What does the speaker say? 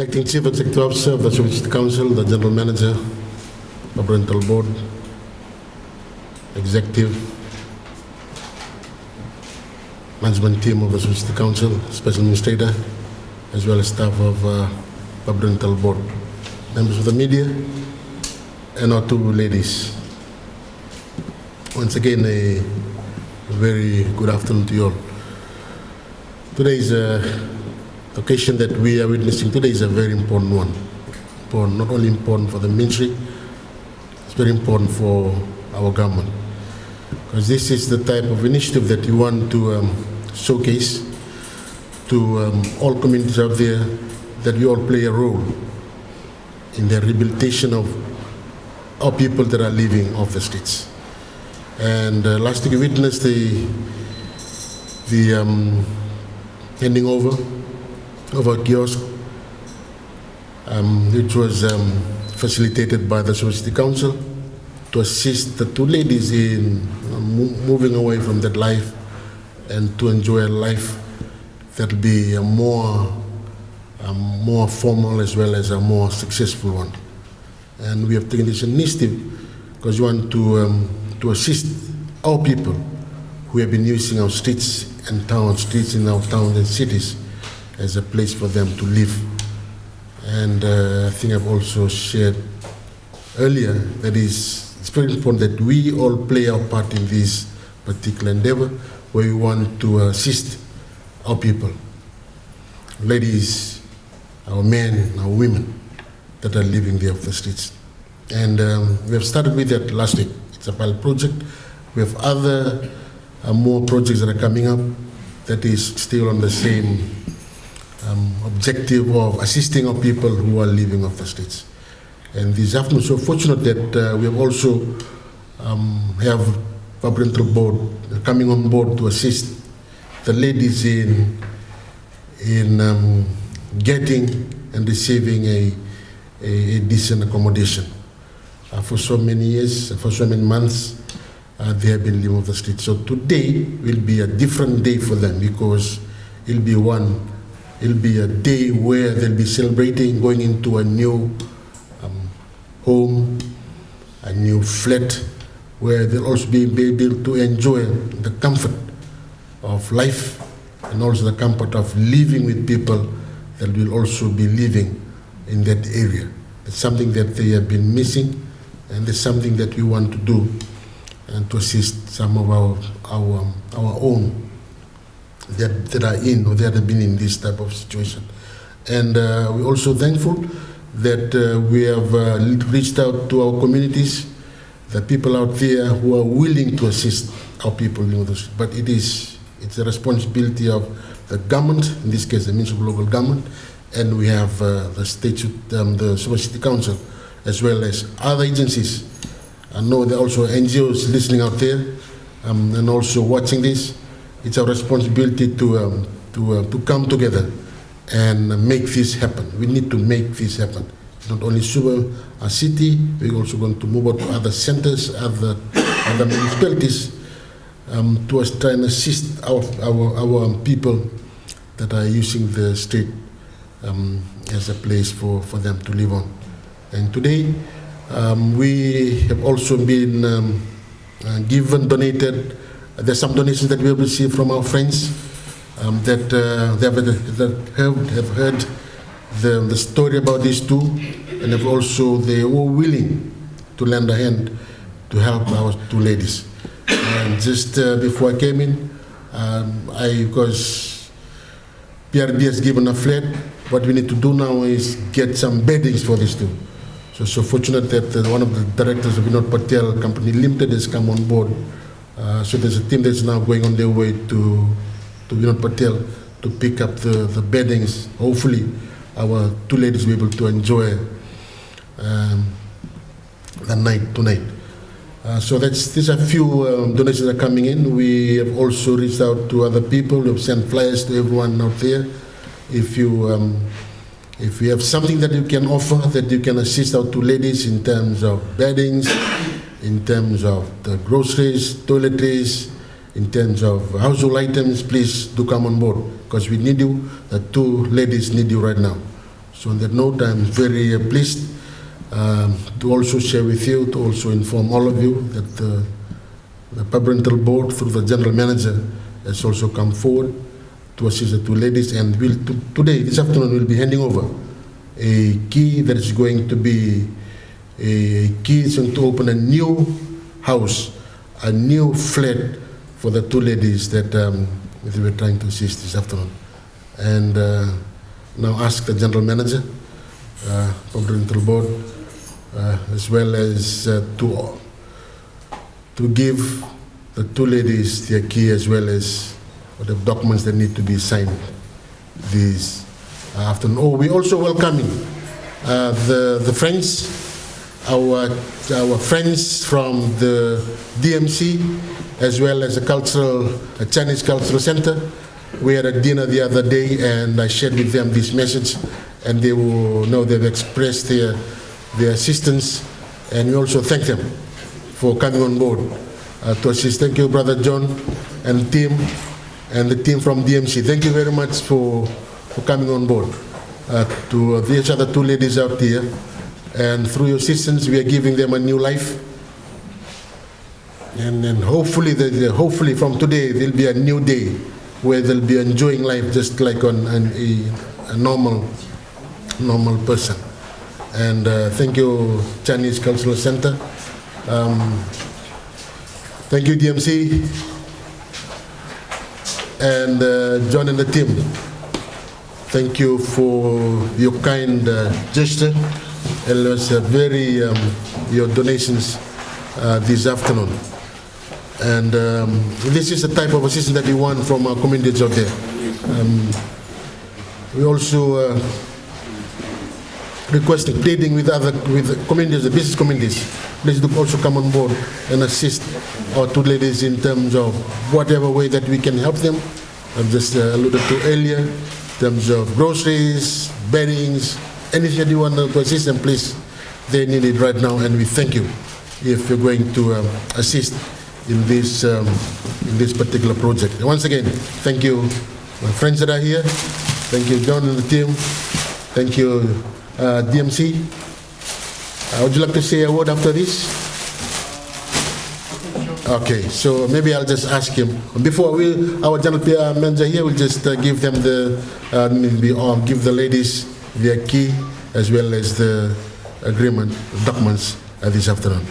Acting Chief Executive Officer of the Fiji Council, the General Manager, the Parental Board, Executive, Management Team of the Fiji Council, Special Administrator, as well as staff of the Parental Board, members of the media, and our two ladies. Once again, a very good afternoon to you all. Today is the occasion that we are witnessing today is a very important one. Not only important for the ministry, it's very important for our government. Because this is the type of initiative that you want to showcase to all communities out there, that we all play a role in the rehabilitation of our people that are living off the streets. And last week we witnessed the handing over of a kiosk, which was facilitated by the City Council to assist the two ladies in moving away from that life and to enjoy a life that will be a more formal as well as a more successful one. And we have taken this initiative because we want to assist our people who have been using our streets and streets in our towns and cities as a place for them to live. And I think I've also shared earlier that it's very important that we all play our part in this particular endeavor where we want to assist our people, ladies, our men, our women that are living there off the streets. And we have started with that last week. It's a pilot project. We have other more projects that are coming up that is still on the same objective of assisting our people who are living off the streets. And this afternoon, so fortunate that we have also have Parental Board coming on board to assist the ladies in getting and receiving a decent accommodation. For so many years, for so many months, they have been living off the street. So today will be a different day for them because it'll be a day where they'll be celebrating going into a new home, a new flat, where they'll also be able to enjoy the comfort of life and also the comfort of living with people that will also be living in that area. It's something that they have been missing, and it's something that we want to do and to assist some of our own that are in or that have been in this type of situation. And we're also thankful that we have reached out to our communities, the people out there who are willing to assist our people in this. But it's a responsibility of the government, in this case the Ministry of Local Government, and we have the City Council, as well as other agencies. I know there are also NGOs listening out there and also watching this. It's our responsibility to come together and make this happen. We need to make this happen. Not only Suva city, we're also going to move out to other centers, other municipalities to try and assist our people that are using the street as a place for them to live on. And today, we have also been donated. There's some donations that we have received from our friends that have heard the story about these two, and they were willing to lend a hand to help our two ladies. And just before I came in, because PRB has given a flat, what we need to do now is get some beddings for these two. So fortunate that one of the directors of Vinod Patel Company Limited has come on board. So there's a team that's now going on their way to Vinod Patel to pick up the beddings. Hopefully, our two ladies will be able to enjoy the night tonight. So there's a few donations that are coming in. We have also reached out to other people. We've sent flyers to everyone out there. If you have something that you can offer, that you can assist our two ladies in terms of beddings, in terms of the groceries, toiletries, in terms of household items, please do come on board because we need you. The two ladies need you right now. So on that note, I'm very pleased to also share with you, to also inform all of you that the parental board through the general manager has also come forward to assist the two ladies, and today, this afternoon, we'll be handing over a key that is going to be a key to open a new house, a new flat for the two ladies that we were trying to assist this afternoon. And now ask the general manager, parental board, as well as to give the two ladies their key, as well as the documents that need to be signed this afternoon. Oh, we also welcoming the friends, our friends from the DMC, as well as a Chinese Cultural Center. We had a dinner the other day, and I shared with them this message, and they will know they've expressed their assistance, and we also thank them for coming on board to assist. Thank you, Brother John and the team from DMC. Thank you very much for coming on board. To these other two ladies out here, and through your assistance, we are giving them a new life. And hopefully from today, there'll be a new day where they'll be enjoying life just like on a normal person. And thank you, Chinese Cultural Center. Thank you, DMC, and John and the team. Thank you for your kind gesture, and it was your donations this afternoon. And this is the type of assistance that we want from our communities out there. We also requesting, pleading with communities, the business communities, please do also come on board and assist our two ladies in terms of whatever way that we can help them. I've just alluded to earlier, in terms of groceries, beddings, anything that you want to assist them, please, they need it right now, and we thank you if you're going to assist in this particular project. And once again, thank you, my friends that are here. Thank you, John and the team. Thank you, DMC. Would you like to say a word after this? Okay, so maybe I'll just ask him. Before our general manager here will just give them give the ladies their key, as well as the agreement documents this afternoon.